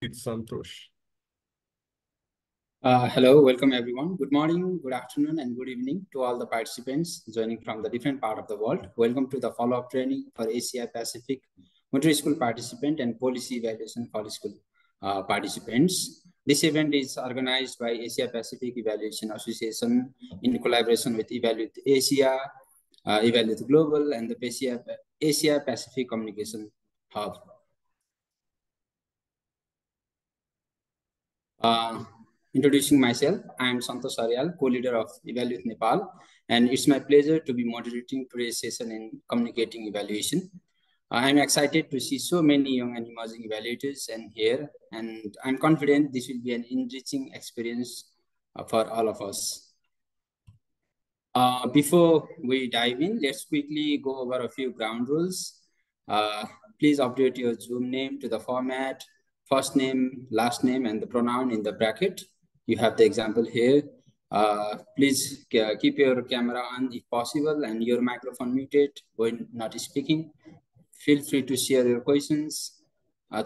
It's Santosh. Hello, welcome everyone. Good morning, good afternoon, and good evening to all the participants joining from the different part of the world. Welcome to the follow-up training for Asia Pacific Motor School participant and policy evaluation for school participants. This event is organized by Asia Pacific Evaluation Association in collaboration with Evaluate Asia, Evaluate Global, and the Asia Pacific Communication Hub. Uh, Introducing myself, I am Santosh Aryal, co-leader of Evaluate Nepal, and it's my pleasure to be moderating today's session in communicating evaluation. I am excited to see so many young and emerging evaluators and here, and I'm confident this will be an enriching experience for all of us. Before we dive in, let's quickly go over a few ground rules. Uh, Please update your Zoom name to the format, first name, last name, and the pronoun in the bracket. You have the example here. Please keep your camera on if possible and your microphone muted when not speaking. Feel free to share your questions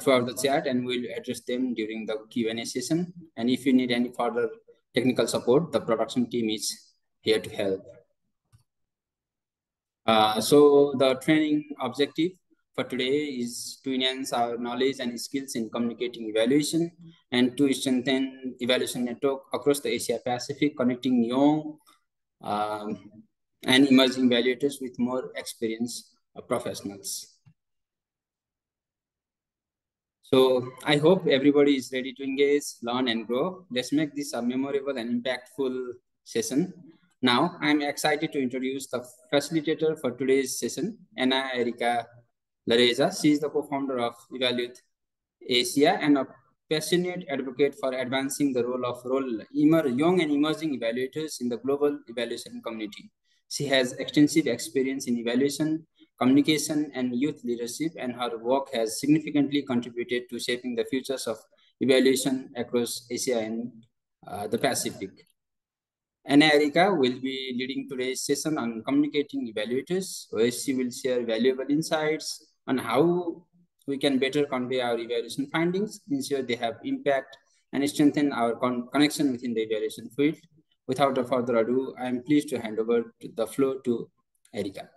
throughout the chat and we'll address them during the Q&A session. And if you need any further technical support, the production team is here to help. So the training objective for today is to enhance our knowledge and skills in communicating evaluation and to strengthen evaluation network across the Asia Pacific, connecting young um, and emerging evaluators with more experienced professionals. So I hope everybody is ready to engage, learn, and grow. Let's make this a memorable and impactful session. Now, I'm excited to introduce the facilitator for today's session, Anna Erika Lareza. She is the co-founder of Evaluate Asia and a passionate advocate for advancing the role of young and emerging evaluators in the global evaluation community. She has extensive experience in evaluation, communication, and youth leadership, and her work has significantly contributed to shaping the futures of evaluation across Asia and the Pacific. Anna Erika will be leading today's session on communicating evaluators, where she will share valuable insights on how we can better convey our evaluation findings, ensure they have impact, and strengthen our connection within the evaluation field. Without further ado, I am pleased to hand over the floor to Erika.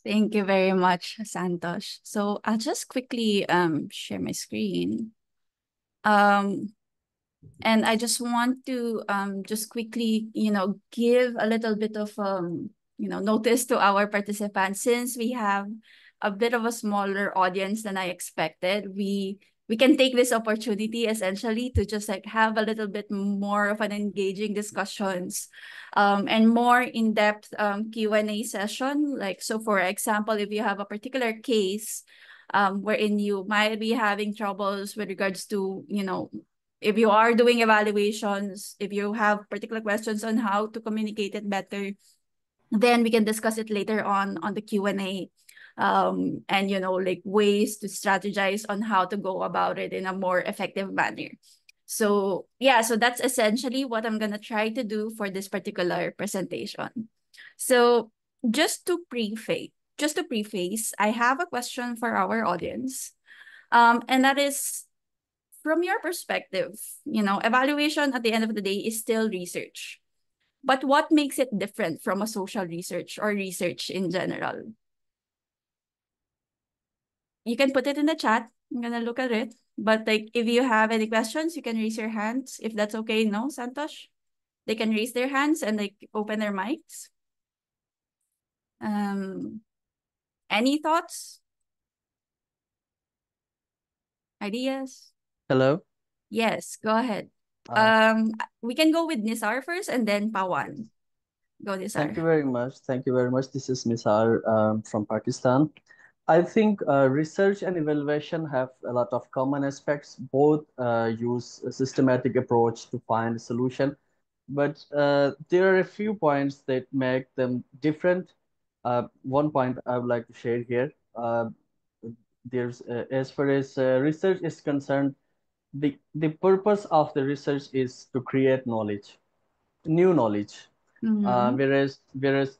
Thank you very much, Santosh. So I'll just quickly share my screen. And I just want to just quickly, give a little bit of notice to our participants. Since we have a bit of a smaller audience than I expected, we can take this opportunity essentially to just like have a little bit more of an engaging discussions and more in-depth Q&A session. Like, so for example, if you have a particular case wherein you might be having troubles with regards to, if you are doing evaluations, if you have particular questions on how to communicate it better, then we can discuss it later on the Q&A. And like ways to strategize on how to go about it in a more effective manner. So yeah, so that's essentially what I'm gonna try to do for this particular presentation. So just to preface, I have a question for our audience. And that is, from your perspective, evaluation at the end of the day is still research. But what makes it different from a social research or research in general? You can put it in the chat. I'm gonna look at it. But like, if you have any questions, you can raise your hands. If that's okay, no, Santosh? They can raise their hands and like open their mics. Any thoughts? Ideas? Hello. Yes, go ahead. We can go with Nisar first and then Pawan. Go, Nisar. Thank you very much. Thank you very much. This is Nisar from Pakistan. I think research and evaluation have a lot of common aspects. Both use a systematic approach to find a solution, but there are a few points that make them different. One point I would like to share here. There's as far as research is concerned, the purpose of the research is to create knowledge, new knowledge. Whereas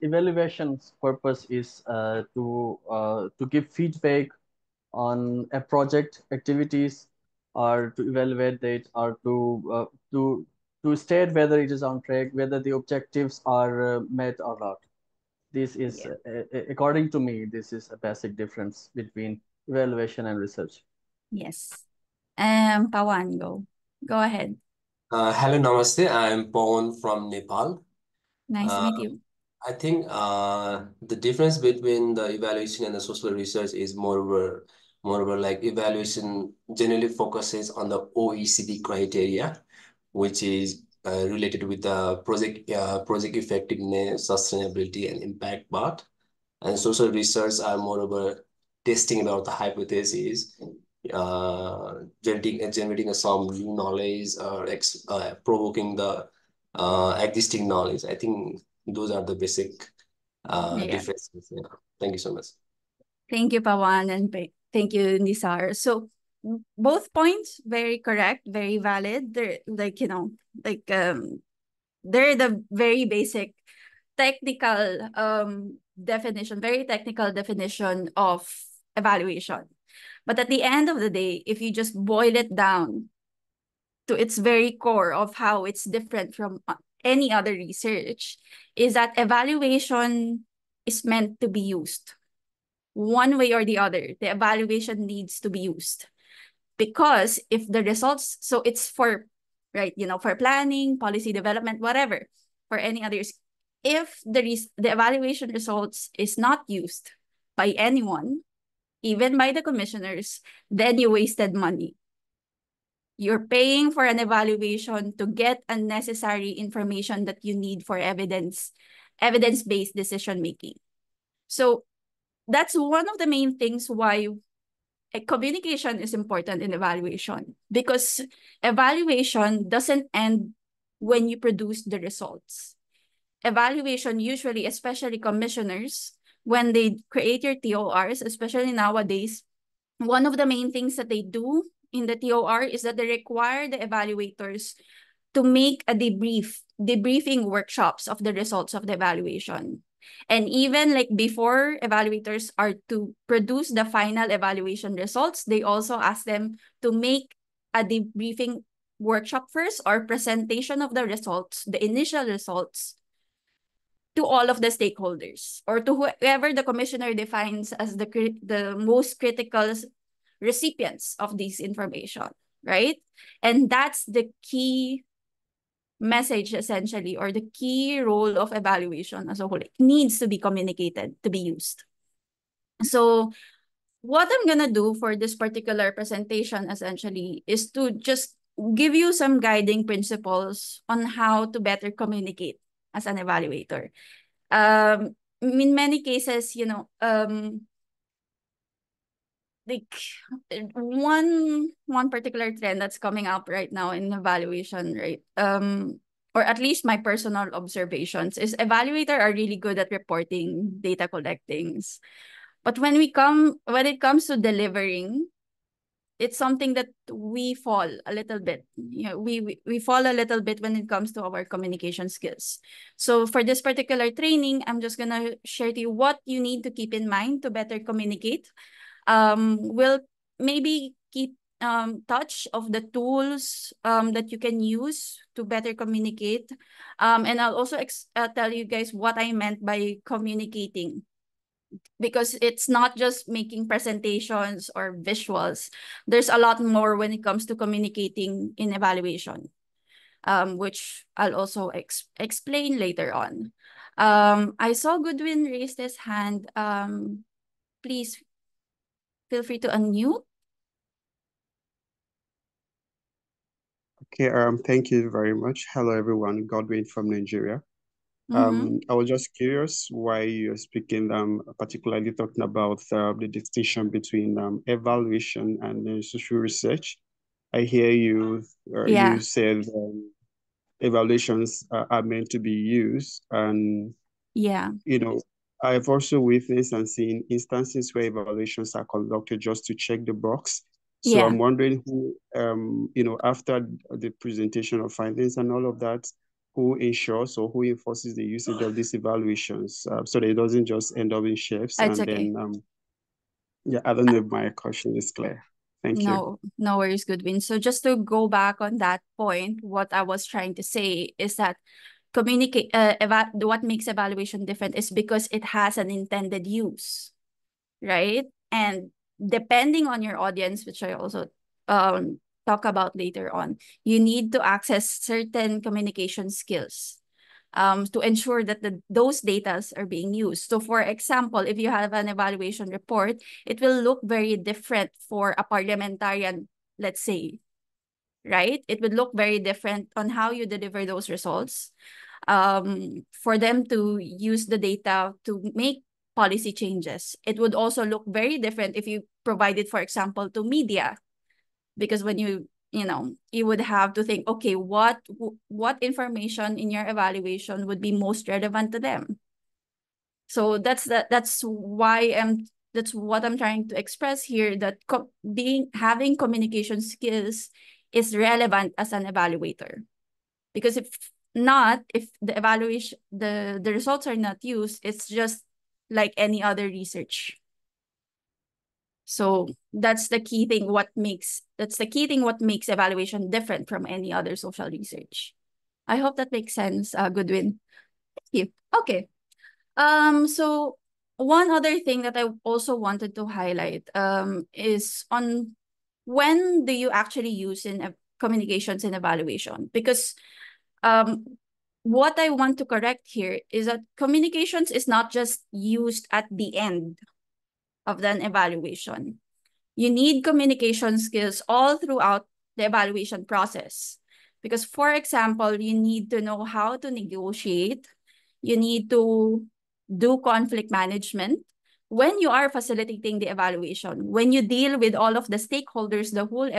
evaluation's purpose is to give feedback on a project activities, or to evaluate it, or to state whether it is on track, whether the objectives are met or not. This is, Yeah. according to me, this is a basic difference between evaluation and research. Yes. Pawan, go ahead. Hello, Namaste. I'm Pawan from Nepal. Nice to Uh, meet you. I think the difference between the evaluation and the social research is moreover like evaluation generally focuses on the OECD criteria, which is related with the project effectiveness, sustainability, and impact part. And social research are moreover testing about the hypothesis, generating some new knowledge or provoking the existing knowledge. I think those are the basic Yeah. differences. Yeah. Thank you so much. Thank you, Pawan, and thank you, Nisar. So both points very correct, very valid. They're like, they're the very basic technical definition, very technical definition of evaluation. But at the end of the day, if you just boil it down to its very core of how it's different from any other research, is that evaluation is meant to be used. One way or the other, the evaluation needs to be used. Because if the results, so it's for, right, for planning, policy development, whatever, for any others, if the evaluation results is not used by anyone, even by the commissioners, then you wasted money. You're paying for an evaluation to get unnecessary information that you need for evidence-based decision making. So that's one of the main things why communication is important in evaluation, because evaluation doesn't end when you produce the results. Evaluation usually, especially commissioners, when they create your TORs, especially nowadays, one of the main things that they do in the TOR is that they require the evaluators to make a debriefing workshops of the results of the evaluation. And even like before evaluators are to produce the final evaluation results, they also ask them to make a debriefing workshop first, or presentation of the results, the initial results, to all of the stakeholders, or to whoever the commissioner defines as the most critical recipients of this information, right? And that's the key message, essentially, or the key role of evaluation as a whole. It needs to be communicated to be used. So what I'm gonna do for this particular presentation, essentially, is to just give you some guiding principles on how to better communicate as an evaluator. In many cases, like one particular trend that's coming up right now in evaluation, right? Or at least my personal observations is evaluators are really good at reporting, data collectings. But when it comes to delivering, it's something that we fall a little bit. We fall a little bit when it comes to our communication skills. So for this particular training, I'm just gonna share to you what you need to keep in mind to better communicate. We'll maybe keep touch of the tools that you can use to better communicate. And I'll also tell you guys what I meant by communicating, because it's not just making presentations or visuals. There's a lot more when it comes to communicating in evaluation, which I'll also explain later on. I saw Goodwin raise his hand. Please feel free to unmute. Okay, thank you very much. Hello, everyone. Godwin from Nigeria. I was just curious why you're speaking, particularly talking about the distinction between evaluation and social research. I hear you, you said evaluations are meant to be used, and I've also witnessed and seen instances where evaluations are conducted just to check the box. So I'm wondering who, after the presentation of findings and all of that, who ensures or who enforces the usage of these evaluations so that it doesn't just end up in shelves. It's and okay. then Yeah, I don't know if my question is clear. Thank you. No worries, Goodwin. So just to go back on that point, what I was trying to say is that what makes evaluation different is because it has an intended use, right? And depending on your audience, which I also talk about later on, you need to access certain communication skills to ensure that those data are being used. So for example, if you have an evaluation report, it will look very different for a parliamentarian, let's say, right? It would look very different on how you deliver those results. For them to use the data to make policy changes. It would also look very different if you provide it, for example, to media. Because when you would have to think, okay, what information in your evaluation would be most relevant to them? So that's what I'm trying to express here, that having communication skills is relevant as an evaluator. Because if the results are not used, it's just like any other research. So that's the key thing what makes evaluation different from any other social research. I hope that makes sense, Goodwin. Thank you. Okay. So one other thing that I also wanted to highlight is on when do you actually use communications in evaluation? Because what I want to correct here is that communications is not just used at the end of an evaluation. You need communication skills all throughout the evaluation process. Because, for example, you need to know how to negotiate. You need to do conflict management. When you are facilitating the evaluation, when you deal with all of the stakeholders, the whole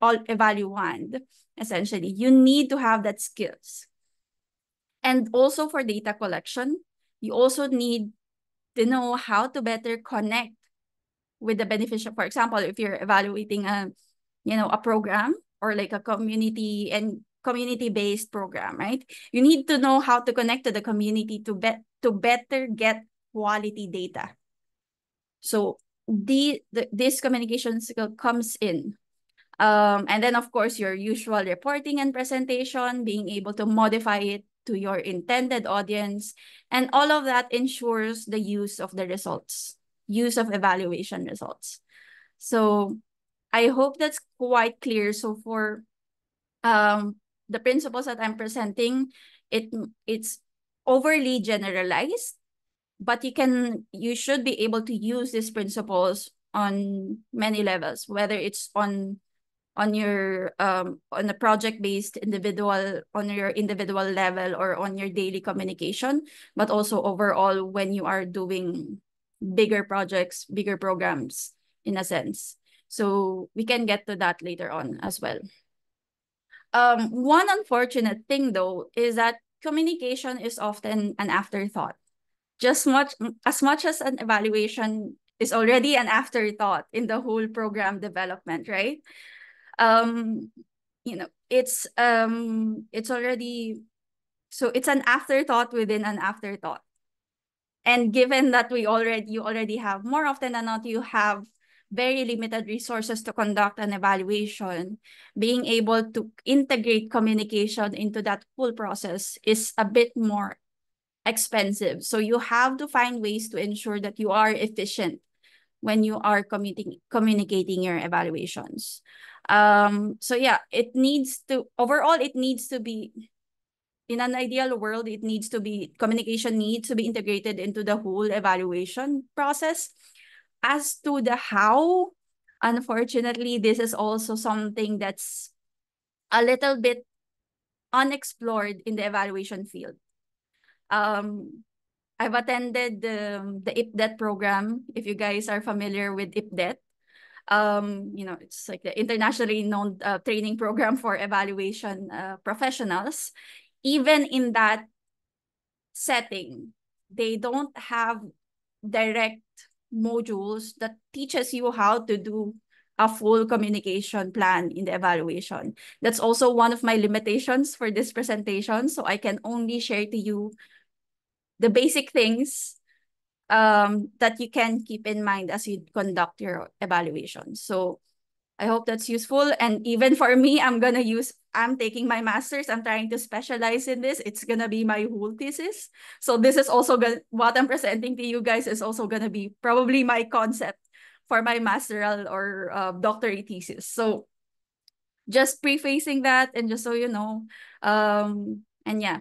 evaluand, essentially, you need to have that skills. And also for data collection, you also need to know how to better connect with the beneficial. For example, if you're evaluating a program or like a community-based program, right? You need to know how to connect to the community to better get quality data. So this communication skill comes in. And then of course your usual reporting and presentation, being able to modify it to your intended audience, and all of that ensures the use of the results, use of evaluation results. So I hope that's quite clear. So for the principles that I'm presenting, it's overly generalized, but you should be able to use these principles on many levels, whether it's on your on a project-based on your individual level or on your daily communication, but also overall when you are doing bigger projects, bigger programs in a sense. So we can get to that later on as well. One unfortunate thing though is that communication is often an afterthought. As much as an evaluation is already an afterthought in the whole program development, right? It's already, so it's an afterthought within an afterthought. And given that you already have, more often than not, you have very limited resources to conduct an evaluation, being able to integrate communication into that whole process is a bit more expensive. So you have to find ways to ensure that you are efficient when you are communicating your evaluations. So yeah, overall, it needs to be, in an ideal world, communication needs to be integrated into the whole evaluation process. As to the how, unfortunately, this is also something that's a little bit unexplored in the evaluation field. I've attended the IPDET program, if you guys are familiar with IPDET. It's like the internationally known training program for evaluation professionals. Even in that setting, they don't have direct modules that teaches you how to do a full communication plan in the evaluation. That's also one of my limitations for this presentation. So I can only share to you the basic things that you can keep in mind as you conduct your evaluation. So I hope that's useful. And even for me, I'm taking my master's. I'm trying to specialize in this. It's going to be my whole thesis. So this is also what I'm presenting to you guys is also going to be probably my concept for my masteral or doctorate thesis. So just prefacing that, and just so you know, and yeah,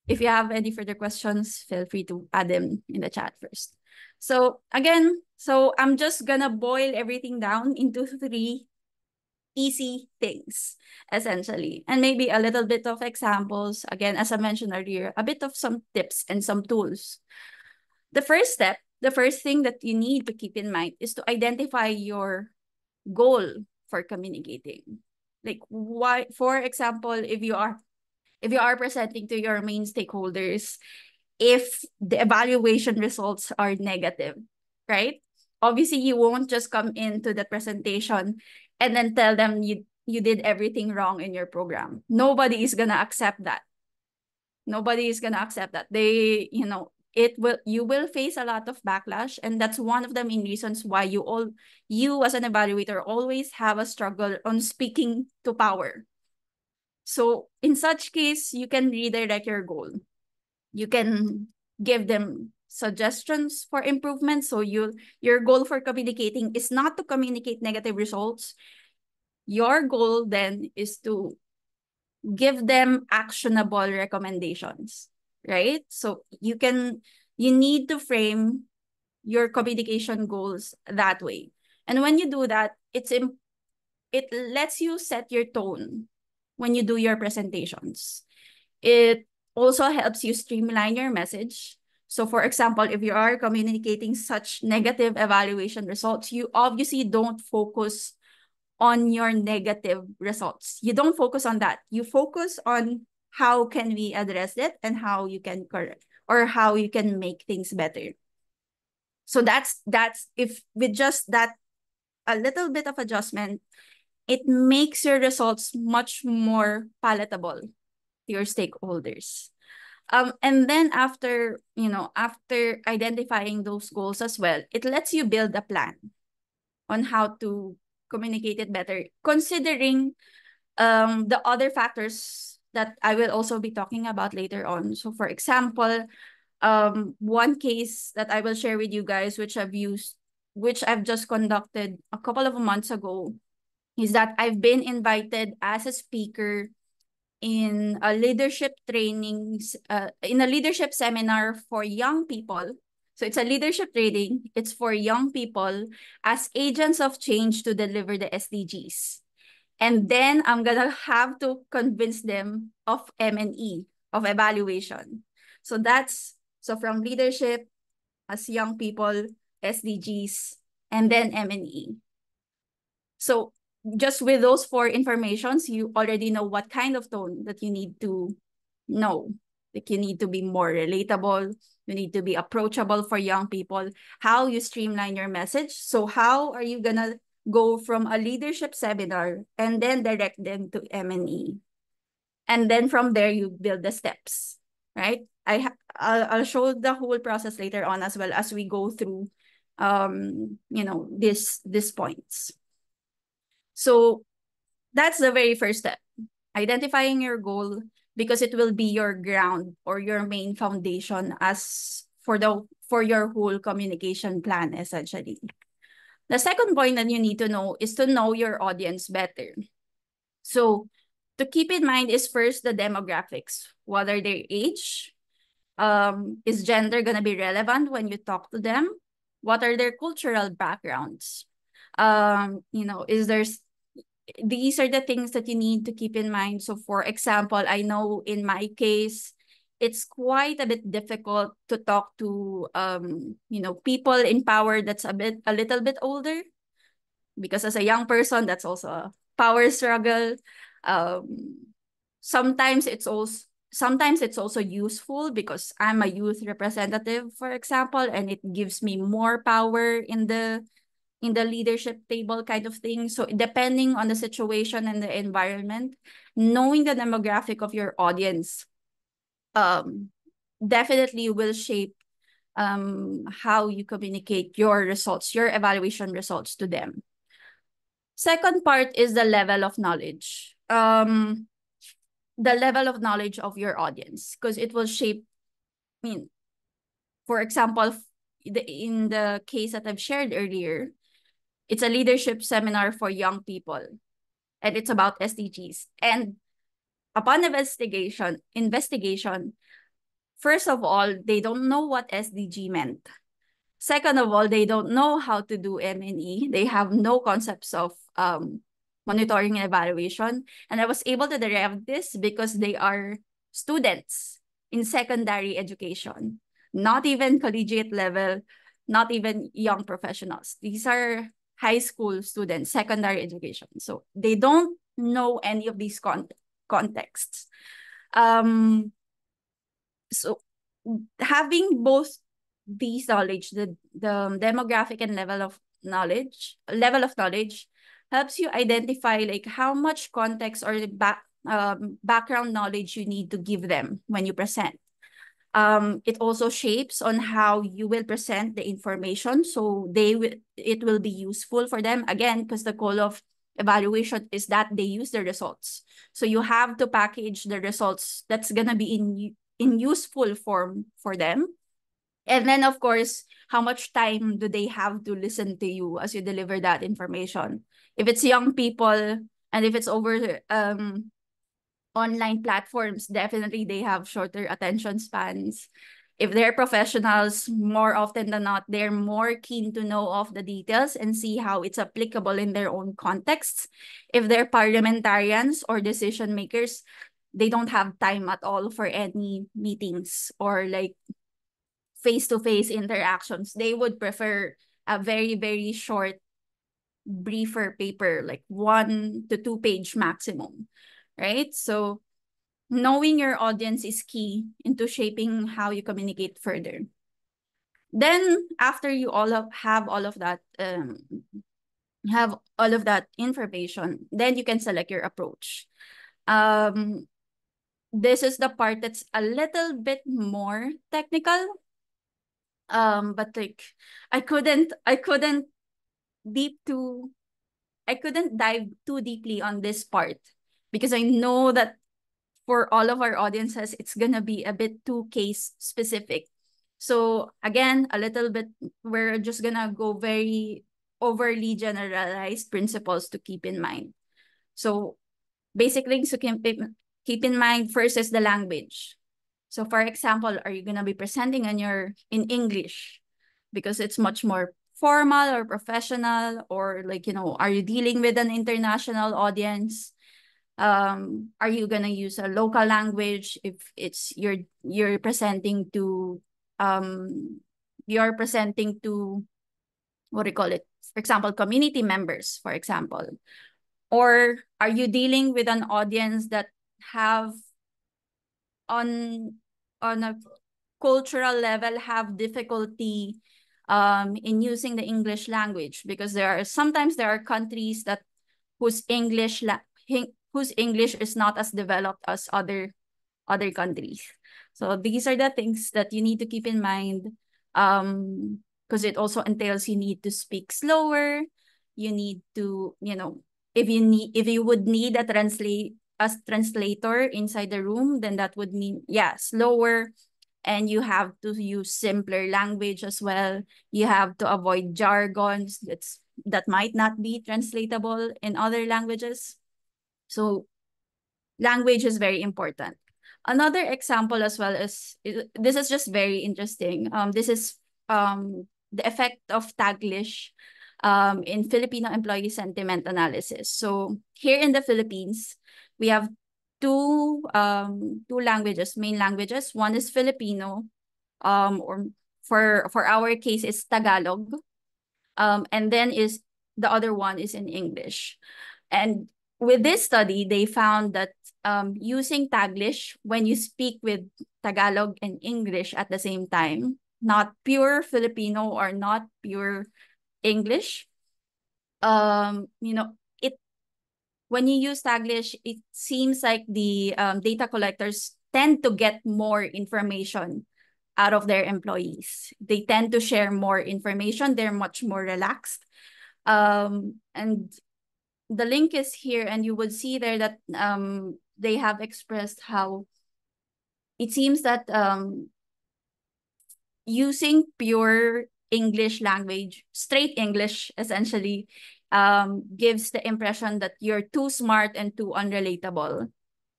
if you have any further questions, feel free to add them in the chat first. So again, I'm just gonna boil everything down into 3 easy things, essentially, and maybe a little bit of examples. Again, as I mentioned earlier, a bit of some tips and some tools. The first thing that you need to keep in mind is to identify your goal for communicating. Like, why, for example, if you are presenting to your main stakeholders, if the evaluation results are negative, right? Obviously, you won't just come into the presentation and then tell them you did everything wrong in your program. Nobody is gonna accept that. Nobody is gonna accept that. You will face a lot of backlash, and that's one of the main reasons why you as an evaluator always have a struggle on speaking to power. So in such case, you can redirect your goal. You can give them suggestions for improvement. So your goal for communicating is not to communicate negative results. Your goal then is to give them actionable recommendations, right? So you need to frame your communication goals that way. And when you do that, it lets you set your tone when you do your presentations. It also helps you streamline your message. So for example, if you are communicating such negative evaluation results, you obviously don't focus on your negative results. You don't focus on that. You focus on how can we address it and how you can correct or how you can make things better. So that's if with just that a little bit of adjustment, it makes your results much more palatable to your stakeholders. And then after identifying those goals as well, it lets you build a plan on how to communicate it better, considering the other factors that I will also be talking about later on. So for example, one case that I will share with you guys, which I've just conducted a couple of months ago, is that I've been invited as a speaker in a leadership in a leadership seminar for young people. So it's a leadership training. It's for young people as agents of change to deliver the SDGs. And then I'm gonna have to convince them of M&E, of evaluation. So from leadership as young people, SDGs, and then M&E. So just with those 4 informations, you already know what kind of tone that you need to know. Like, you need to be more relatable. You need to be approachable for young people. How you streamline your message. So how are you gonna go from a leadership seminar and then direct them to M&E? And then from there, you build the steps, right? I'll show the whole process later on as well as we go through, these points. So that's the very first step, identifying your goal, because it will be your ground or your main foundation as for your whole communication plan, essentially. The second point that you need to know is to know your audience better. So to keep in mind is first the demographics. What are their age? Is gender gonna be relevant when you talk to them? What are their cultural backgrounds? These are the things that you need to keep in mind. So for example, I know in my case, it's quite a bit difficult to talk to people in power that's a little bit older, because as a young person, that's also a power struggle. Sometimes it's also useful because I'm a youth representative, for example, and it gives me more power in the leadership table kind of thing. So depending on the situation and the environment, knowing the demographic of your audience definitely will shape how you communicate your results, your evaluation results to them. Second part is the level of knowledge. The level of knowledge of your audience, because it will shape, I mean, for example, in the case that I've shared earlier, it's a leadership seminar for young people, and it's about SDGs. And upon investigation, first of all, they don't know what SDG meant. Second of all, they don't know how to do M&E. They have no concepts of monitoring and evaluation. And I was able to derive this because they are students in secondary education, not even collegiate level, not even young professionals. These are high school students, secondary education. So they don't know any of these contexts. So having both these knowledge, the demographic and level of knowledge helps you identify like how much context or background knowledge you need to give them when you present. It also shapes on how you will present the information, so it will be useful for them, again, because the goal of evaluation is that they use the results. So you have to package the results that's gonna be in useful form for them. And then, of course, how much time do they have to listen to you as you deliver that information? If it's young people and if it's over online platforms, definitely they have shorter attention spans. If they're professionals, more often than not, they're more keen to know of the details and see how it's applicable in their own contexts. If they're parliamentarians or decision makers, they don't have time at all for any meetings or like face-to-face interactions. They would prefer a very, very short, briefer paper, like 1 to 2 page maximum, right? So knowing your audience is key into shaping how you communicate further. Then after you have all of that information, then you can select your approach. This is the part that's a little bit more technical. But like I couldn't dive too deeply on this part because I know that for all of our audiences, it's gonna be a bit too case specific. So again, a little bit, we're just gonna go very overly generalized principles to keep in mind. So basic things to keep in mind first is the language. So for example, are you gonna be presenting in English because it's much more formal or professional, or like, you know, are you dealing with an international audience? Are you gonna use a local language if it's you're presenting to what do you call it? For example, community members, for example. Or are you dealing with an audience that have on a cultural level have difficulty in using the English language, because there are countries that whose English is not as developed as other countries. So these are the things that you need to keep in mind, because it also entails you need to speak slower. You need to, you know, if you would need a translator inside the room, then that would mean, yeah, slower. And you have to use simpler language as well. You have to avoid jargons that might not be translatable in other languages. So language is very important. Another example as well is, this is just very interesting. This is the effect of Taglish in Filipino employee sentiment analysis. So here in the Philippines, we have two languages, main languages. One is Filipino, or for our case, it's Tagalog. And then the other one is in English. And with this study, they found that using Taglish when you speak with Tagalog and English at the same time, not pure Filipino or not pure English, you know, when you use Taglish, it seems like the data collectors tend to get more information out of their employees. They tend to share more information. They're much more relaxed. And the link is here, and you would see there that they have expressed how it seems that using pure English language, straight English, essentially, gives the impression that you're too smart and too unrelatable,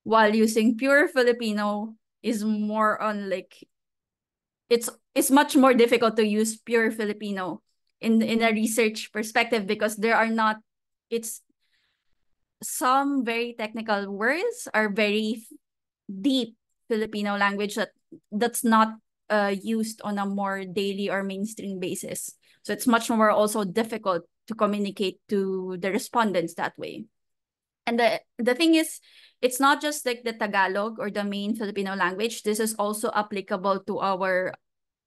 while using pure Filipino is more on like, it's much more difficult to use pure Filipino in a research perspective, because there are not, it's some very technical words are very deep Filipino language that's not used on a more daily or mainstream basis. So it's much more also difficult to communicate to the respondents that way. And the thing is, it's not just like the Tagalog or the main Filipino language. This is also applicable to our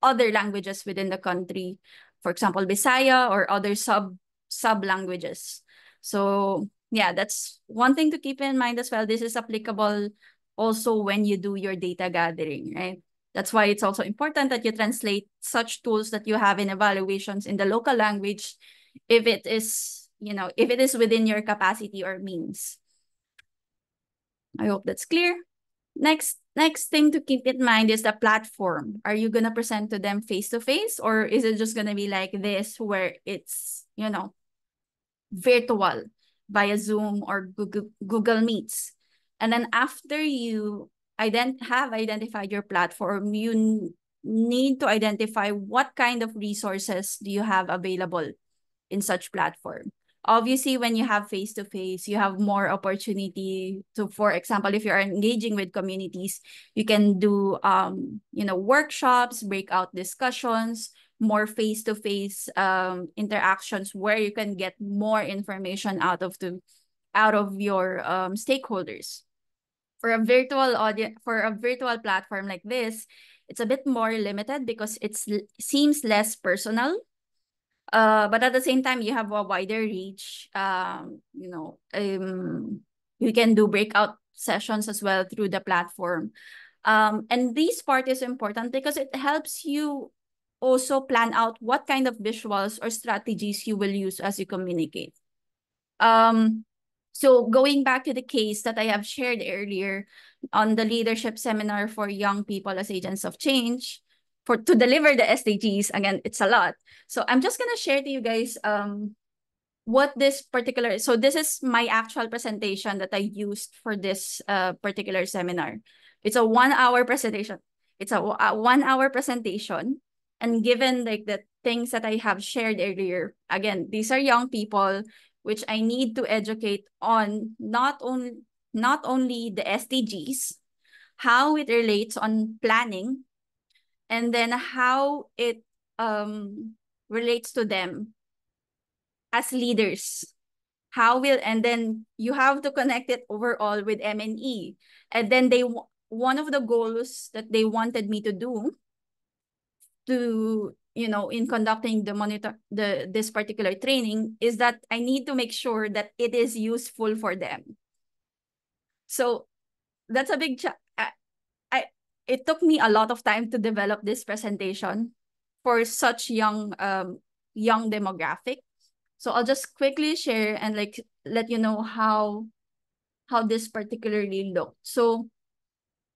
other languages within the country. For example, Bisaya or other sub languages. So yeah, that's one thing to keep in mind as well. This is applicable also when you do your data gathering, right? That's why it's also important that you translate such tools that you have in evaluations in the local language, if it is, if it is within your capacity or means. I hope that's clear. Next thing to keep in mind is the platform. Are you going to present to them face-to-face, or is it just going to be like this where it's, virtual via Zoom or Google Meets? And then after you have identified your platform, you need to identify what kind of resources do you have available in such platform. Obviously, when you have face-to-face, you have more opportunity to, for example, if you're engaging with communities, you can do, workshops, breakout discussions, more face-to-face interactions where you can get more information out of your stakeholders. For a virtual audience, for a virtual platform like this, it's a bit more limited because it seems less personal. But at the same time, you have a wider reach. You can do breakout sessions as well through the platform. And this part is important because it helps you also plan out what kind of visuals or strategies you will use as you communicate. So going back to the case that I have shared earlier on the leadership seminar for young people as agents of change, to deliver the SDGs, again, it's a lot. So I'm just going to share to you guys what this particular, so this is my actual presentation that I used for this particular seminar. It's a 1 hour presentation. It's a 1 hour presentation. And given like the things that I have shared earlier, again, these are young people, which I need to educate on not only the SDGs, how it relates on planning, and then how it relates to them as leaders. And then you have to connect it overall with M&E. And then one of the goals that they wanted me to do in conducting this particular training is that I need to make sure that it is useful for them. So that's a big it took me a lot of time to develop this presentation for such young demographic. So I'll just quickly share and let you know how this particularly looked. So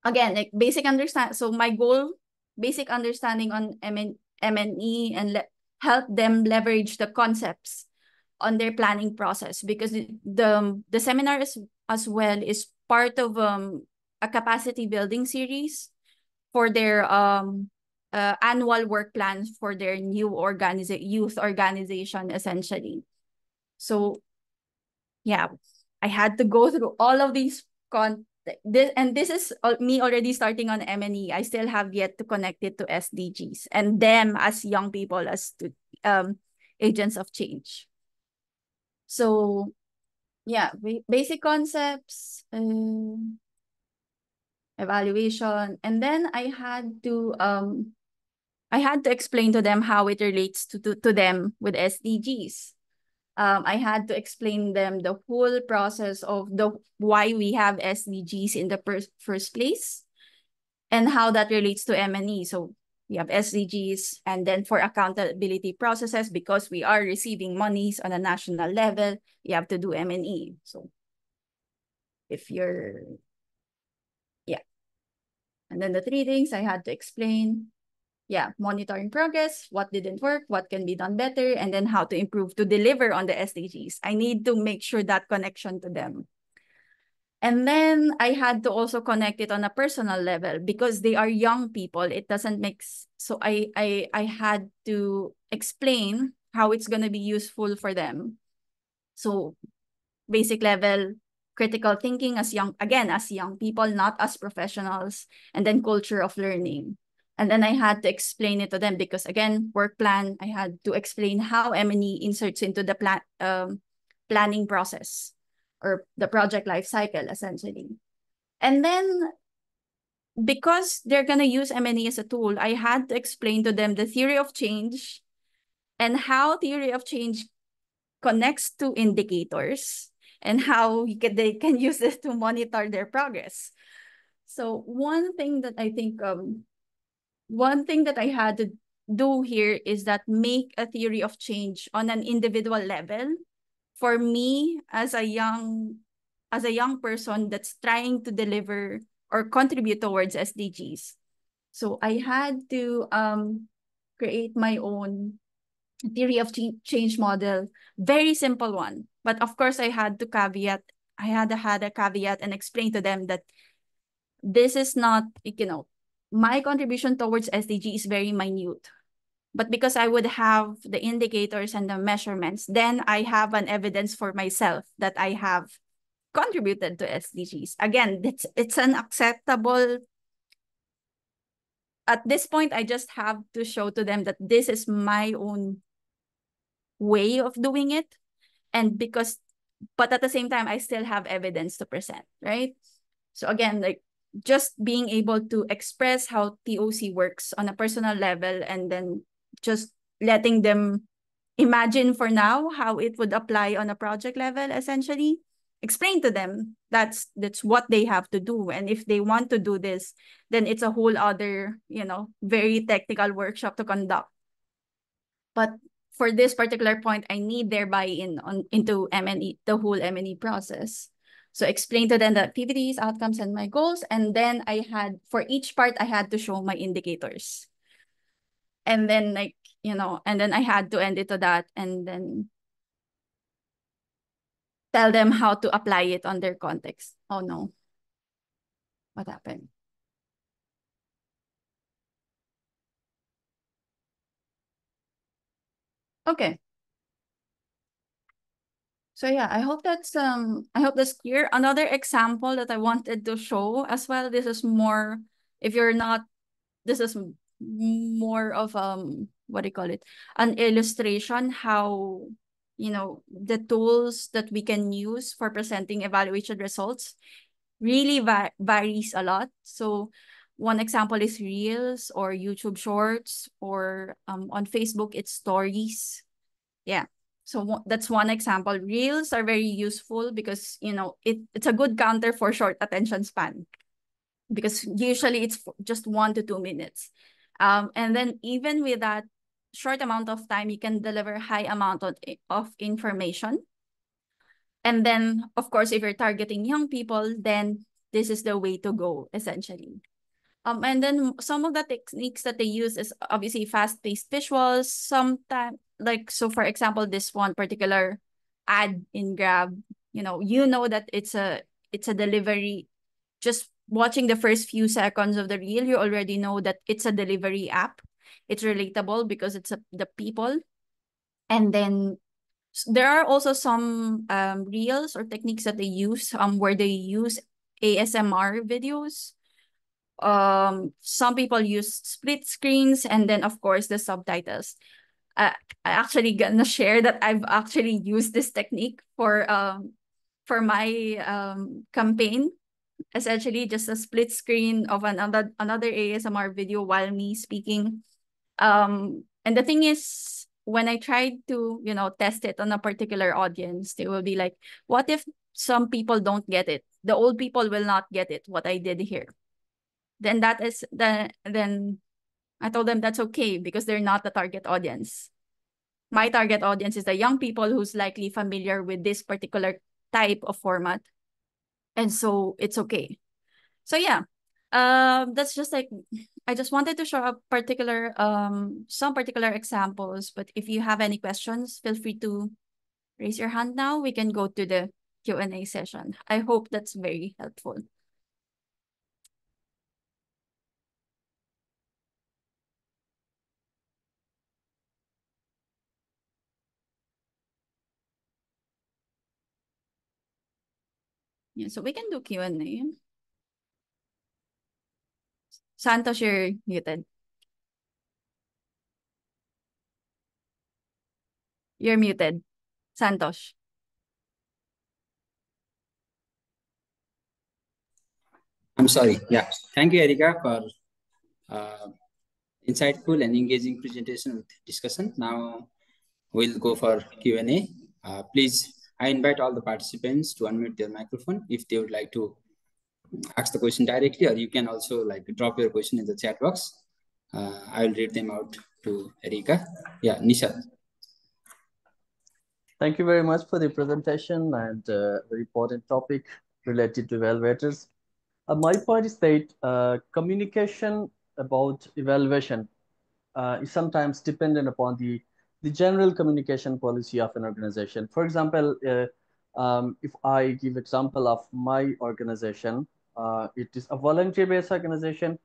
again, basic understand. So my goal, basic understanding on M&E and help them leverage the concepts on their planning process, because the seminar as well is part of a capacity building series for their annual work plans for their new youth organization, essentially. So yeah, I had to go through all of these this is me already starting on M&E. I still have yet to connect it to SDGs and them as young people, as agents of change. So yeah, basic concepts, evaluation, and then I had to explain to them how it relates to them with SDGs. I had to explain them the whole process of why we have SDGs in the first place and how that relates to M&E. So we have SDGs, and then for accountability processes, because we are receiving monies on a national level, you have to do M&E. So if you're, yeah. And then the 3 things I had to explain, yeah, monitoring progress, what didn't work, what can be done better, and then how to improve to deliver on the SDGs. I need to make sure that connection to them. And then I had to also connect it on a personal level because they are young people. It doesn't make so I had to explain how it's going to be useful for them. So basic level, critical thinking as young people, not as professionals, and then culture of learning. And then I had to explain it to them because, again, work plan, I had to explain how M&E inserts into the planning process or the project life cycle, essentially. And then because they're going to use M&E as a tool, I had to explain to them the theory of change and how theory of change connects to indicators and how they can use it to monitor their progress. So one thing that I think, one thing that I had to do here is that make a theory of change on an individual level. For me, as a young person that's trying to deliver or contribute towards SDGs. So I had to create my own theory of change model, very simple one. But of course, I had to caveat. I had a caveat and explain to them that this is not, my contribution towards SDG is very minute. But because I would have the indicators and the measurements, then I have an evidence for myself that I have contributed to SDGs. Again, it's an acceptable. At this point, I just have to show to them that this is my own way of doing it. And but at the same time, I still have evidence to present, right? So again, like just being able to express how TOC works on a personal level and then just letting them imagine for now how it would apply on a project level, essentially. Explain to them that's what they have to do. And if they want to do this, then it's a whole other, very technical workshop to conduct. But for this particular point, I need their buy-in into M&E, the whole M&E process. So explain to them the activities, outcomes, and my goals. And then for each part, I had to show my indicators. And then and then I had to end it to that and then tell them how to apply it on their context. Oh no. What happened? Okay. So yeah, I hope that's clear. Another example that I wanted to show as well, this is more, this is more of what do you call it? An illustration how, the tools that we can use for presenting evaluation results really varies a lot. So one example is Reels or YouTube Shorts, or on Facebook, it's Stories. Yeah. So that's one example. Reels are very useful because, it's a good counter for short attention span because usually it's just 1 to 2 minutes. And then even with that short amount of time, you can deliver high amount of information. And then, of course, if you're targeting young people, then this is the way to go, essentially. And then some of the techniques that they use is obviously fast-paced visuals. Sometimes, so for example, this one particular ad in Grab, that it's a delivery. Just watching the first few seconds of the reel, you already know that it's a delivery app. It's relatable because it's the people. And then there are also some reels or techniques that they use where they use ASMR videos. Some people use split screens and then of course the subtitles. I actually gonna share that I've actually used this technique for my campaign. Essentially just a split screen of another ASMR video while me speaking. And the thing is, when I tried to, test it on a particular audience, they will be like, what if some people don't get it? The old people will not get it, what I did here. Then I told them that's okay because they're not the target audience. My target audience is the young people who's likely familiar with this particular type of format. And so it's okay. So yeah, that's just like, I just wanted to show a particular, some particular examples, but if you have any questions, feel free to raise your hand now. We can go to the Q&A session. I hope that's very helpful. Yeah, so we can do Q&A. Santosh, you're muted. You're muted, Santosh. I'm sorry. Yeah. Thank you, Erica, for insightful and engaging presentation with discussion. Now we'll go for Q&A. Please, I invite all the participants to unmute their microphone if they would like to ask the question directly, or you can also like drop your question in the chat box. I will read them out to Erica. Yeah, Nisha. Thank you very much for the presentation and very important topic related to evaluators. My point is that communication about evaluation is sometimes dependent upon the general communication policy of an organization. For example, if I give example of my organization, it is a volunteer-based organization,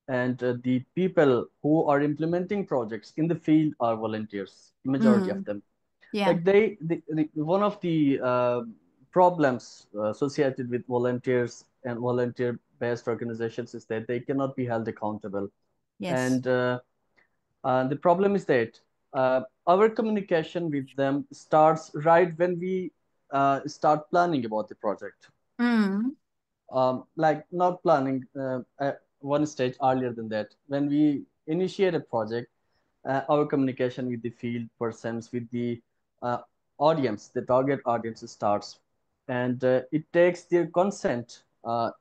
and the people who are implementing projects in the field are volunteers, majority of them. Yeah. Like one of the problems associated with volunteers and volunteer-based organizations is that they cannot be held accountable. Yes. And the problem is that our communication with them starts right when we start planning about the project. Like not planning one stage earlier than that. When we initiate a project, our communication with the field persons, with the audience, the target audience starts. And it takes their consent,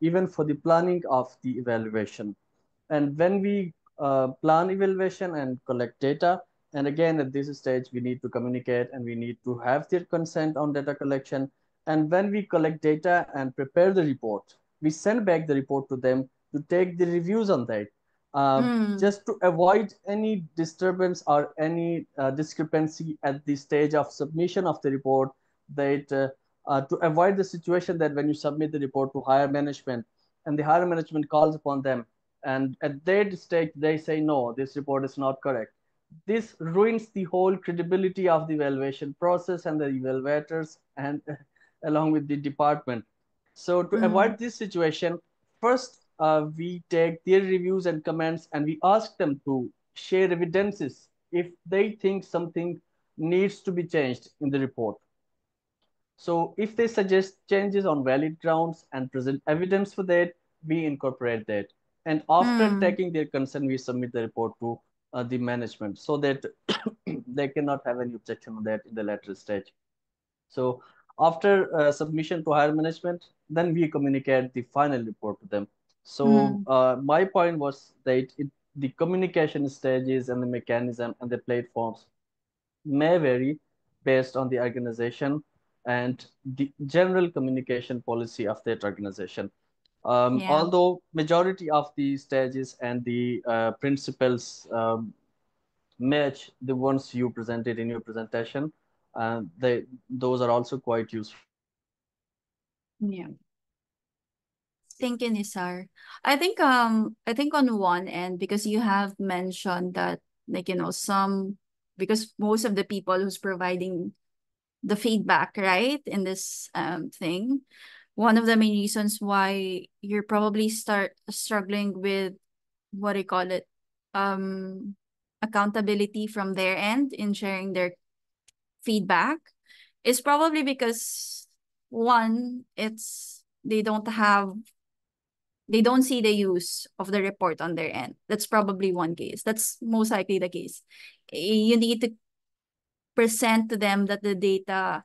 even for the planning of the evaluation. And when we plan evaluation and collect data, and again, at this stage, we need to communicate and we need to have their consent on data collection. And when we collect data and prepare the report, we send back the report to them to take the reviews on that. Just to avoid any disturbance or any discrepancy at the stage of submission of the report, that to avoid the situation that when you submit the report to higher management and the higher management calls upon them, and at that stage they say, no, this report is not correct. This ruins the whole credibility of the evaluation process and the evaluators and along with the department. So to avoid this situation, first we take their reviews and comments and we ask them to share evidences if they think something needs to be changed in the report. So if they suggest changes on valid grounds and present evidence for that, we incorporate that. And after taking their consent, we submit the report to the management so that they cannot have any objection on that in the later stage. So after submission to higher management, then we communicate the final report to them. So my point was that the communication stages and the mechanism and the platforms may vary based on the organization and the general communication policy of that organization. Although majority of the stages and the principles match the ones you presented in your presentation, those are also quite useful. Yeah. Thank you, Nisar. I think on one end, because you have mentioned that, like, because most of the people who's providing the feedback, right, in this thing, one of the main reasons why you're probably struggling with, what do you call it, accountability from their end in sharing their feedback is probably because, one, they don't see the use of the report on their end. That's probably one case. That's most likely the case. You need to present to them that the data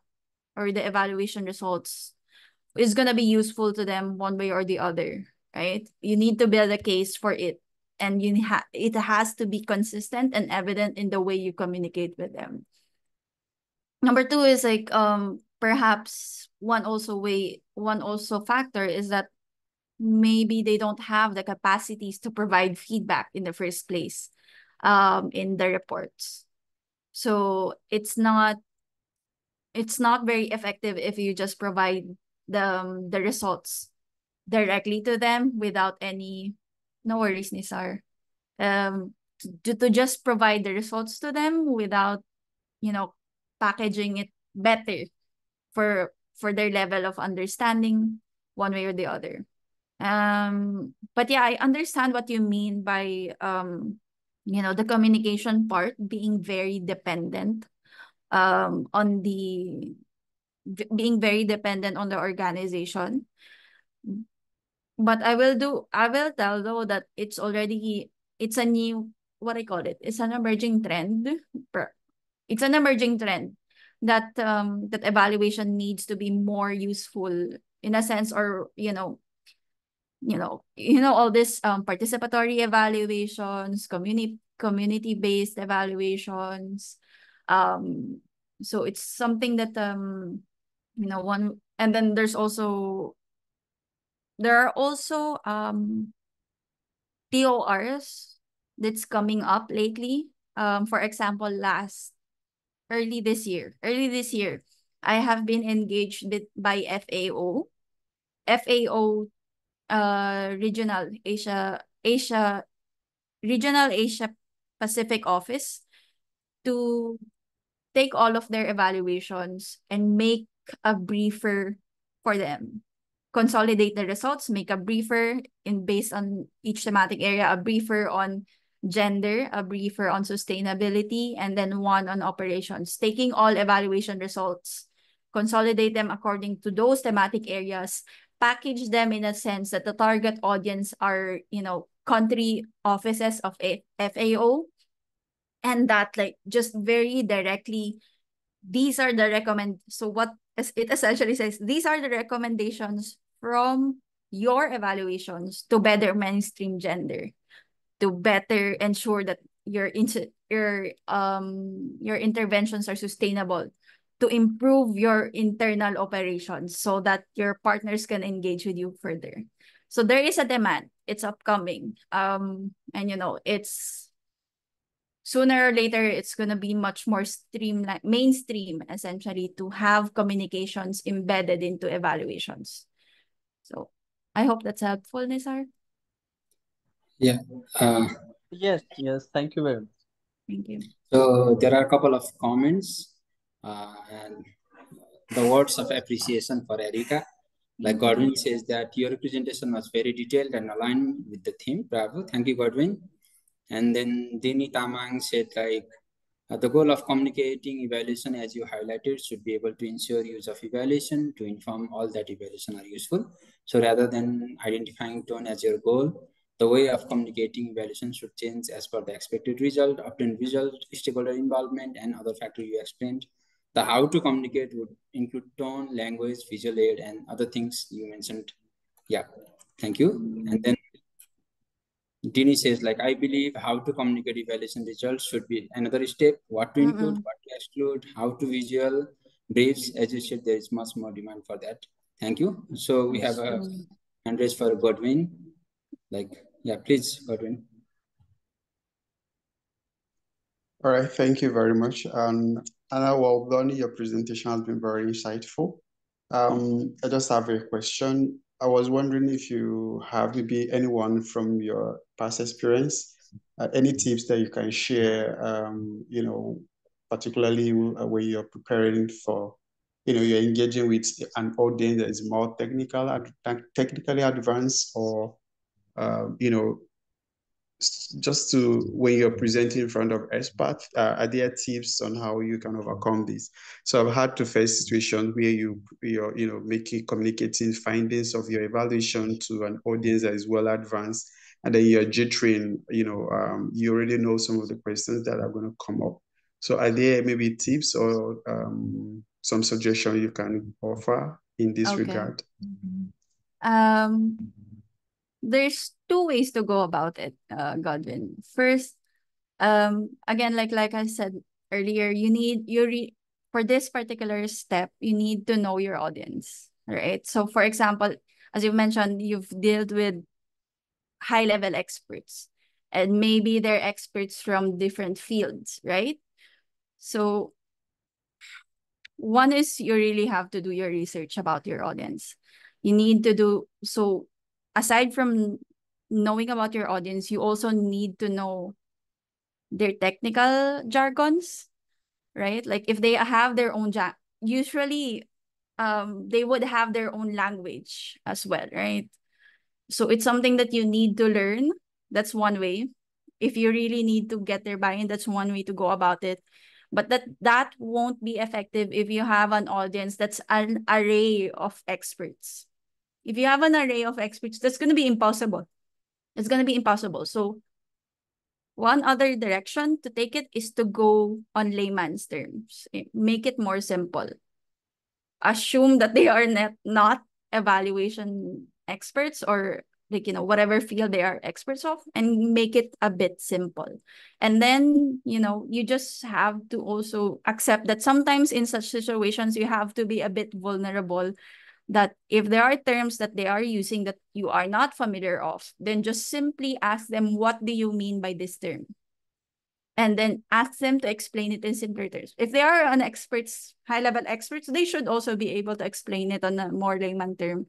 or the evaluation results is going to be useful to them one way or the other, right? You need to build a case for it and it has to be consistent and evident in the way you communicate with them. Number two is like perhaps one also factor is that maybe they don't have the capacities to provide feedback in the first place in the reports. So it's not very effective if you just provide the results directly to them without any, no worries, Nisar. To just provide the results to them without, packaging it better for their level of understanding one way or the other. But yeah, I understand what you mean by the communication part being very dependent on the organization. But I will tell though that it's a new, what I call it, it's an emerging trend. It's an emerging trend that that evaluation needs to be more useful in a sense, or all this participatory evaluations, community-based evaluations. So it's something that one, and then there are also TORs that's coming up lately. For example, early this year, I have been engaged by FAO Regional Asia Pacific office to take all of their evaluations and make a briefer for them. Consolidate the results, make a briefer based on each thematic area, a briefer on gender, a briefer on sustainability, and then one on operations. Taking all evaluation results, consolidate them according to those thematic areas, package them in a sense that the target audience are, country offices of FAO, and that like just very directly, these are the so what it essentially says, these are the recommendations from your evaluations to better mainstream gender, to better ensure that your interventions are sustainable, to improve your internal operations so that your partners can engage with you further. So there is a demand. It's upcoming. And it's sooner or later, it's going to be much more mainstream, essentially, to have communications embedded into evaluations. So I hope that's helpful, Nisar. Yeah. Yes, thank you very much. Thank you. So there are a couple of comments and the words of appreciation for Erica. Like Godwin says that your representation was very detailed and aligned with the theme. Bravo. Thank you, Godwin. And then Dini Tamang said like, the goal of communicating evaluation, as you highlighted, should be able to ensure use of evaluation to inform all that evaluation are useful. So rather than identifying tone as your goal, the way of communicating evaluation should change as per the expected result, obtained result, stakeholder involvement, and other factors you explained. The how to communicate would include tone, language, visual aid, and other things you mentioned. Yeah, thank you. And then Dini says, like, I believe how to communicate evaluation results should be another step. What to include, what to exclude, how to visual briefs. As you said, there is much more demand for that. Thank you. So we have a hand raised for Godwin. Like, yeah, please, Godwin. All right, thank you very much. Anna, well done. Your presentation has been very insightful. I just have a question. I was wondering if you have maybe anyone from your past experience, any tips that you can share, particularly when you're preparing for, you're engaging with an audience that is more technically advanced, or, just to, when you're presenting in front of experts, are there tips on how you can overcome this? So I've had to face situations where you're communicating findings of your evaluation to an audience that is well advanced, and then you're jittering, you already know some of the questions that are going to come up. So are there maybe tips or some suggestion you can offer in this regard? there's two ways to go about it, Godwin. First, again, like I said earlier, for this particular step, you need to know your audience, right? So for example, as you mentioned, you've dealt with high-level experts, and maybe they're experts from different fields, right? So one is you really have to do your research about your audience. You need to do so. Aside from knowing about your audience, you also need to know their technical jargons, right? Like if they have their own usually they would have their own language as well, right? So it's something that you need to learn. That's one way. If you really need to get their buy-in, that's one way to go about it. But that won't be effective if you have an audience that's an array of experts. If you have an array of experts, that's going to be impossible. It's going to be impossible. So one other direction to take it is to go on layman's terms. Make it more simple. Assume that they are not evaluation experts, or like, whatever field they are experts of, and make it a bit simple. And then, you just have to also accept that sometimes in such situations, you have to be a bit vulnerable, that if there are terms that they are using that you are not familiar of, then just simply ask them, what do you mean by this term? And then ask them to explain it in simpler terms. If they are high-level experts, they should also be able to explain it on a more layman term.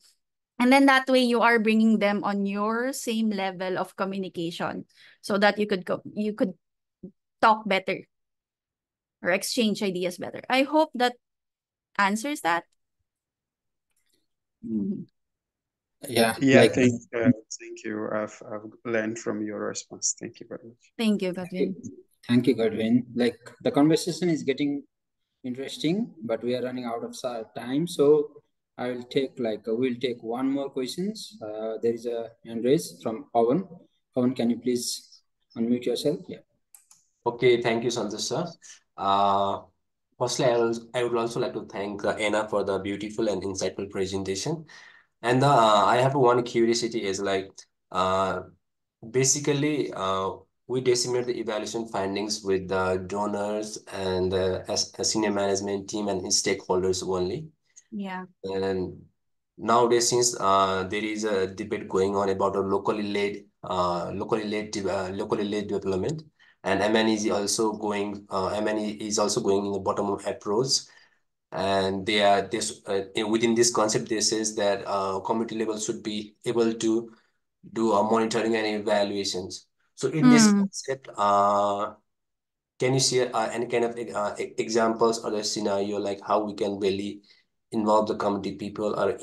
And then that way you are bringing them on your same level of communication, so that you could talk better or exchange ideas better. I hope that answers that. Mm-hmm. Yeah. Thank you. I've learned from your response. Thank you very much. Thank you, Godwin. Thank you, Godwin. Like, the conversation is getting interesting, but we are running out of time. So we'll take one more questions. There is a hand raise from Pawan. Pawan, can you please unmute yourself? Yeah. Okay, thank you, Santosh sir. Firstly, I would also like to thank Anna for the beautiful and insightful presentation. And I have one curiosity is like, basically, we disseminate the evaluation findings with the donors and as a senior management team and stakeholders only. Yeah. And nowadays, since there is a debate going on about a locally led development, and MN is also going in the bottom-up approach. And within this concept, they says that community level should be able to do monitoring and evaluations. So in this concept, can you share any kind of examples or a scenario, like how we can really involve the community people or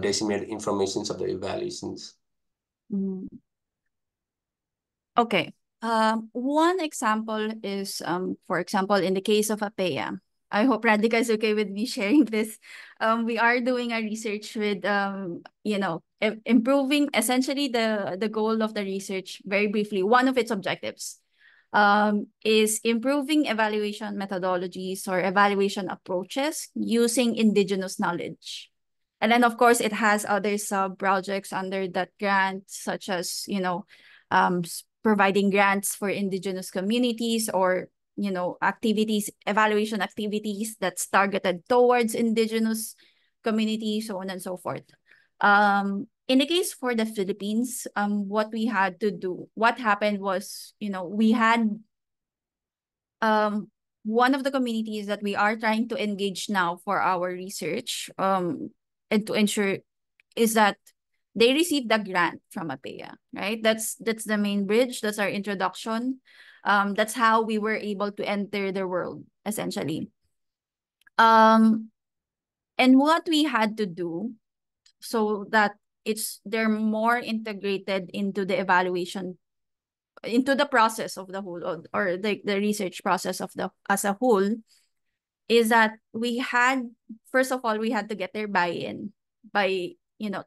disseminate information of the evaluations? Okay. One example is, for example, in the case of APEA. I hope Radhika is okay with me sharing this. We are doing a research with, improving essentially the goal of the research. Very briefly, one of its objectives is improving evaluation methodologies or evaluation approaches using indigenous knowledge. And then, of course, it has other sub-projects under that grant, such as, providing grants for indigenous communities, or, evaluation activities that's targeted towards indigenous communities, so on and so forth. In the case for the Philippines, what happened was, we had one of the communities that we are trying to engage now for our research, and to ensure, is that they received the grant from APEA, right? That's the main bridge. That's our introduction. That's how we were able to enter the world, essentially. And what we had to do so that they're more integrated into the evaluation, into the process of the whole, or the research process as a whole, is that first of all, we had to get their buy-in by,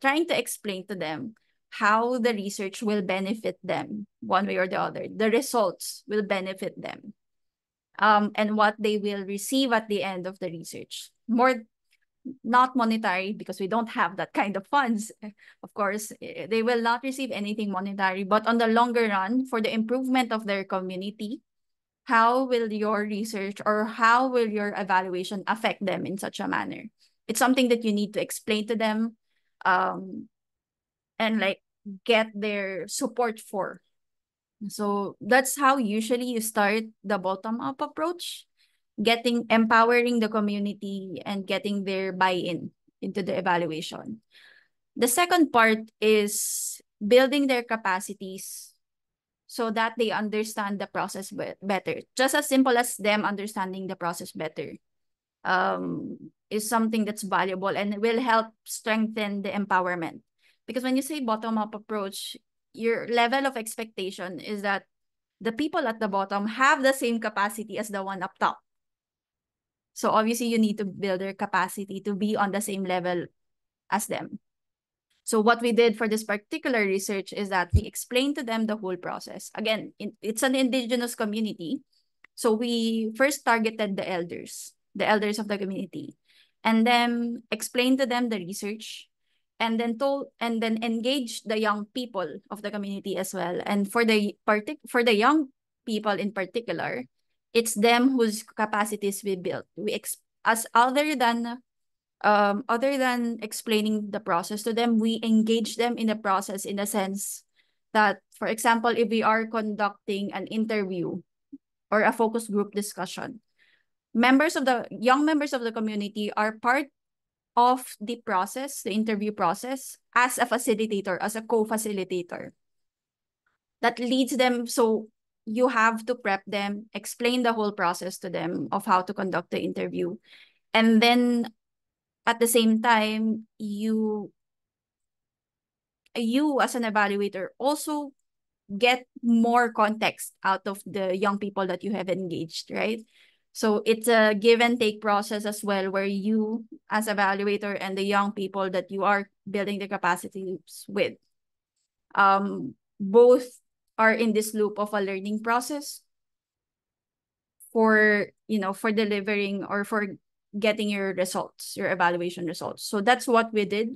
trying to explain to them how the research will benefit them one way or the other. The results will benefit them, and what they will receive at the end of the research. More not monetary, because we don't have that kind of funds. Of course, they will not receive anything monetary, but on the longer run, for the improvement of their community, how will your research or how will your evaluation affect them in such a manner? It's something that you need to explain to them, and like get their support for. So that's how usually you start the bottom-up approach, empowering the community and getting their buy-in into the evaluation. The second part is building their capacities so that they understand the process better. Just as simple as them understanding the process better is something that's valuable and will help strengthen the empowerment. Because when you say bottom-up approach, your level of expectation is that the people at the bottom have the same capacity as the one up top. So obviously you need to build their capacity to be on the same level as them. So what we did for this particular research is that we explained to them the whole process. Again, it's an indigenous community. So we first targeted the elders of the community, and then explained to them the research, and then engaged the young people of the community as well. And for the young people in particular, it's them whose capacities we built. Other than explaining the process to them, we engage them in the process in the sense that, for example, if we are conducting an interview or a focus group discussion, young members of the community are part of the process, the interview process, as a facilitator, as a co-facilitator. That leads them, so you have to prep them, explain the whole process to them of how to conduct the interview. And then at the same time, you as an evaluator also get more context out of the young people that you have engaged, right? So it's a give and take process as well, where you as evaluator and the young people that you are building the capacities with, both are in this loop of a learning process for delivering or for getting your results, your evaluation results. So that's what we did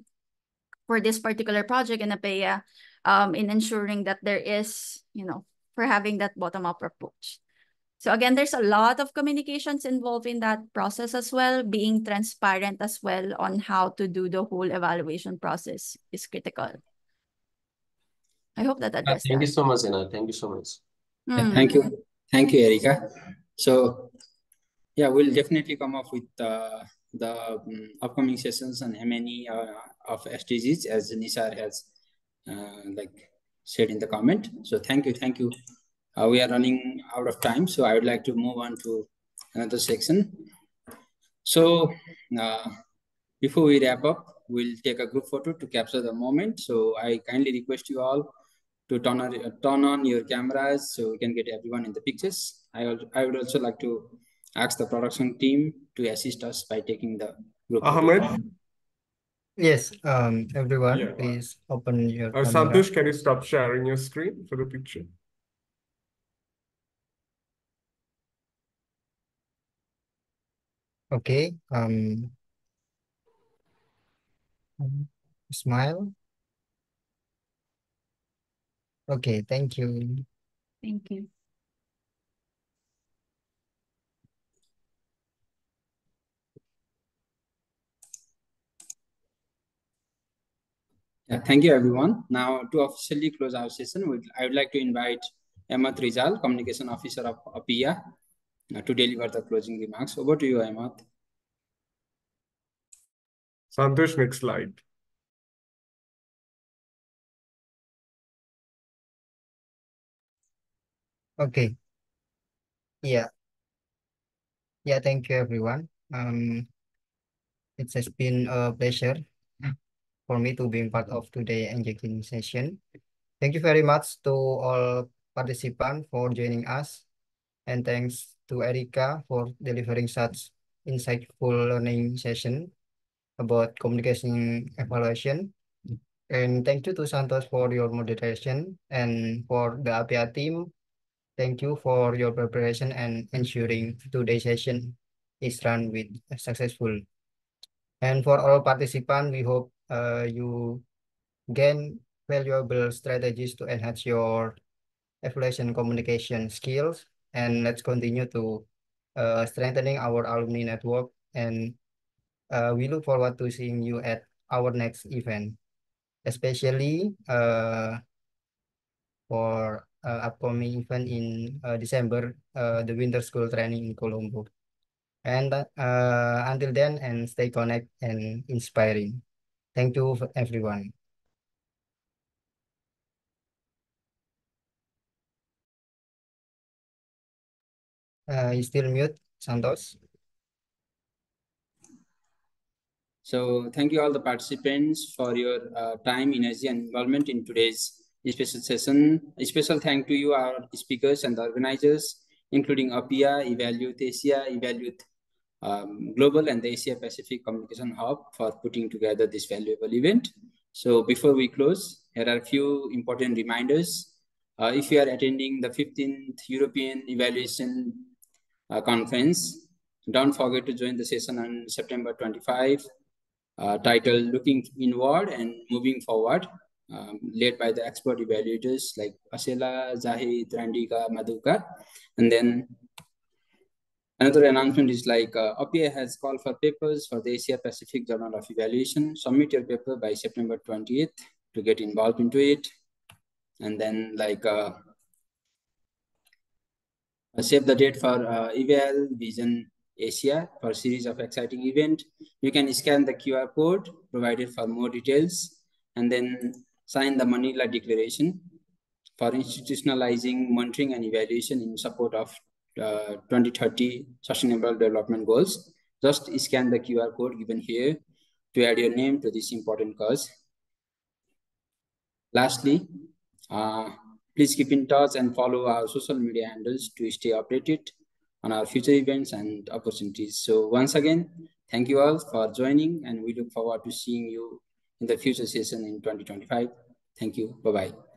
for this particular project in APEA, in ensuring that there is, for having that bottom-up approach. So again, there's a lot of communications involved in that process as well. Being transparent as well on how to do the whole evaluation process is critical. I hope that addressed Thank that. you so much, Anna. Thank you so much. Thank you. Thank you, Erica. So yeah, we'll definitely come up with the upcoming sessions on MNE of SDGs, as Nisar has said in the comment. So thank you. We are running out of time, so I would like to move on to another section. So before we wrap up, we'll take a group photo to capture the moment. So I kindly request you all to turn on your cameras so we can get everyone in the pictures. I would also like to ask the production team to assist us by taking the group. Ahmed? Yes, everyone, please open your camera. Santosh, can you stop sharing your screen for the picture? Okay, smile. Okay, thank you. Thank you. Yeah, thank you, everyone. Now, to officially close our session, I would like to invite Ahmed Rizal, Communication Officer of APEA, to deliver the closing remarks. Over to you, Ahmed. Santosh, next slide. Okay. Yeah, thank you, everyone. It has been a pleasure for me to be part of today's engaging session. Thank you very much to all participants for joining us. And thanks to Erica for delivering such insightful learning session about communication evaluation. And thank you to Santosh for your moderation, and for the APEA team, thank you for your preparation and ensuring today's session is run with successful. And for all participants, we hope you gain valuable strategies to enhance your evaluation communication skills. And let's continue to strengthening our alumni network. And we look forward to seeing you at our next event, especially for upcoming event in December, the Winter School Training in Colombo. And until then, and stay connected and inspiring. Thank you, everyone. You still mute, Santos? So thank you all the participants for your time, energy, and involvement in today's special session. A special thank to you, our speakers and the organizers, including APIA, Evaluate Asia, Evaluate Global, and the Asia Pacific Communication Hub for putting together this valuable event. So before we close, here are a few important reminders. If you are attending the 15th European Evaluation Conference, don't forget to join the session on September 25, titled Looking Inward and Moving Forward, led by the expert evaluators like Asela, Zahid, Randika, Madhuka. And then another announcement is like APIA has called for papers for the Asia Pacific Journal of Evaluation. Submit your paper by September 20th to get involved into it. And then like save the date for Eval Vision Asia for a series of exciting events. You can scan the QR code provided for more details and then sign the Manila Declaration for institutionalizing monitoring and evaluation in support of 2030 Sustainable Development Goals. Just scan the QR code given here to add your name to this important cause. Lastly, please keep in touch and follow our social media handles to stay updated on our future events and opportunities. So once again, thank you all for joining, and we look forward to seeing you in the future session in 2025. Thank you. Bye-bye.